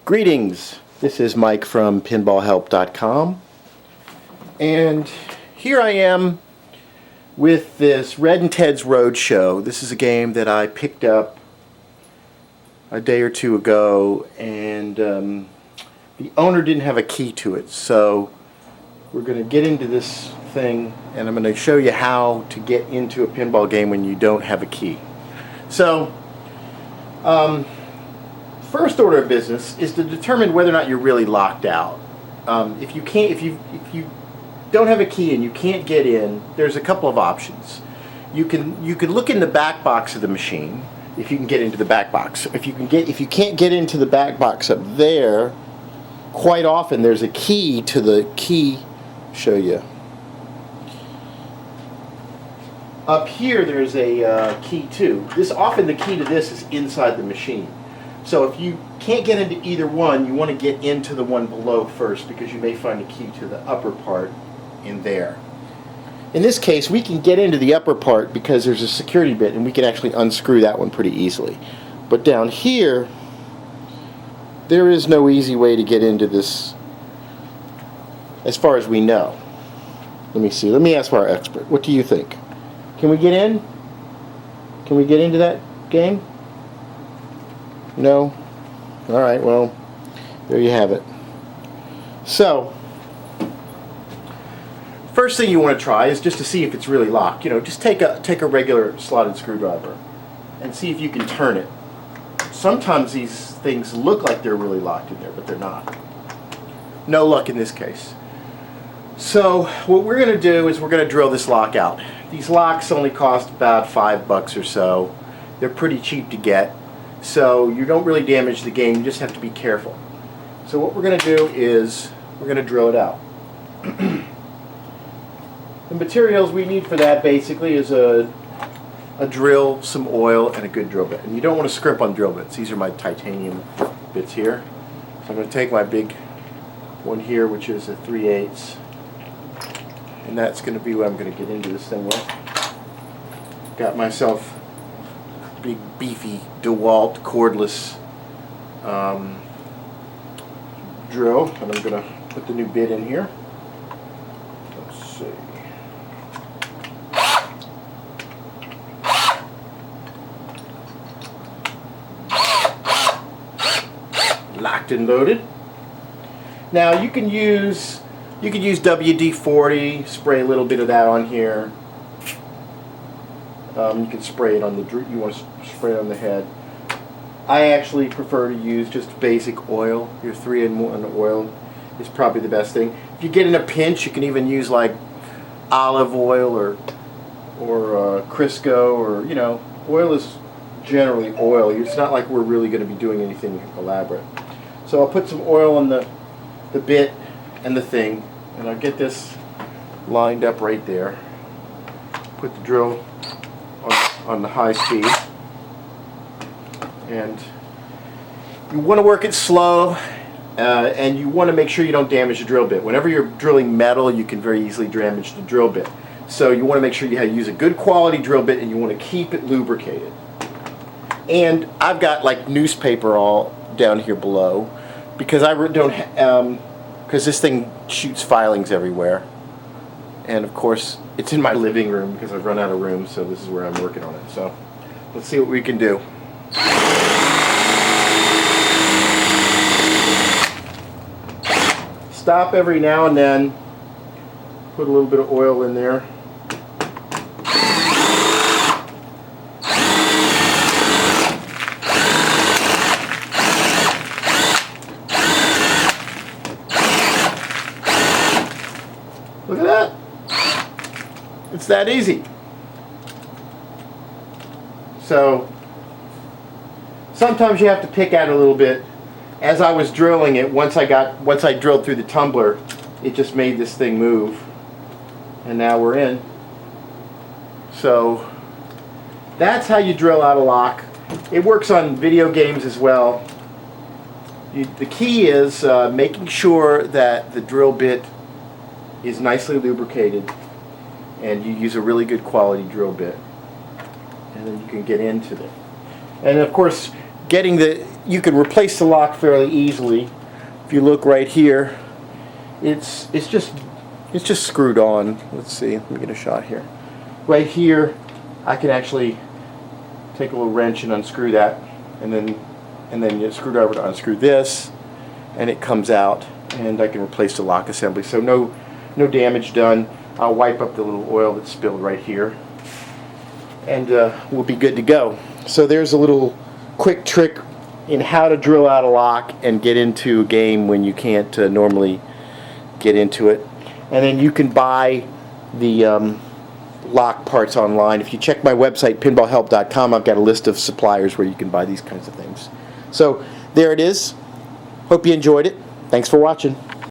Greetings, this is Mike from PinballHelp.com, and here I am with this Red and Ted's Roadshow. This is a game that I picked up a day or two ago, and the owner didn't have a key to it, so we're going to get into this thing and I'm going to show you how to get into a pinball game when you don't have a key. So first order of business is to determine whether or not you're really locked out. If you don't have a key and you can't get in, there's a couple of options. You can look in the back box of the machine if you can get into the back box. If you can't get into the back box up there, quite often there's a key to the key. Show you. Up here there's a key too. Often the key to this is inside the machine. So if you can't get into either one, you want to get into the one below first, because you may find a key to the upper part in there. In this case, we can get into the upper part because there's a security bit and we can actually unscrew that one pretty easily. But down here, there is no easy way to get into this as far as we know. Let me see. Let me ask our expert. What do you think? Can we get in? Can we get into that game? No? Alright, well, there you have it. So, first thing you want to try is just to see if it's really locked. You know, just take a regular slotted screwdriver and see if you can turn it. Sometimes these things look like they're really locked in there, but they're not. No luck in this case. So, what we're going to do is we're going to drill this lock out. These locks only cost about $5 or so. They're pretty cheap to get. So you don't really damage the game, you just have to be careful. So what we're going to do is we're going to drill it out. The materials we need for that basically is a drill, some oil, and a good drill bit. And you don't want to scrimp on drill bits. These are my titanium bits here. So I'm going to take my big one here, which is a 3/8, and that's going to be what I'm going to get into this thing with. Got myself big beefy DeWalt cordless drill, and I'm going to put the new bit in here. Let's see. Locked and loaded. Now you can use WD-40, spray a little bit of that on here. You can spray it on you want to spray it on the head. I actually prefer to use just basic oil. Your 3-in-1 oil is probably the best thing. If you get in a pinch, you can even use like olive oil or Crisco, or oil is generally oil. It's not like we're really going to be doing anything elaborate. So I'll put some oil on the bit and the thing, and I'll get this lined up right there. Put the drill on the high speed, and you want to work it slow, and you want to make sure you don't damage the drill bit. Whenever you're drilling metal, you can very easily damage the drill bit. So you want to make sure you use a good quality drill bit, and you want to keep it lubricated. And I've got like newspaper all down here below, because because this thing shoots filings everywhere. And of course, it's in my living room because I've run out of room, so this is where I'm working on it. So let's see what we can do. Stop every now and then. Put a little bit of oil in there. Look at that. It's that easy. So sometimes you have to pick out a little bit. As I was drilling it, once I drilled through the tumbler, it just made this thing move. And now we're in. So that's how you drill out a lock. It works on video games as well. The key is making sure that the drill bit is nicely lubricated, and you use a really good quality drill bit, and then you can get into it. And of course, getting the you can replace the lock fairly easily. If you look right here, it's just screwed on. Let's see, let me get a shot here. Right here, I can actually take a little wrench and unscrew that, and then you screwdriver to unscrew this, and it comes out, and I can replace the lock assembly. So no damage done. I'll wipe up the little oil that's spilled right here, and we'll be good to go. So there's a little quick trick in how to drill out a lock and get into a game when you can't normally get into it. And then you can buy the lock parts online. If you check my website, PinballHelp.com, I've got a list of suppliers where you can buy these kinds of things. So there it is. Hope you enjoyed it. Thanks for watching.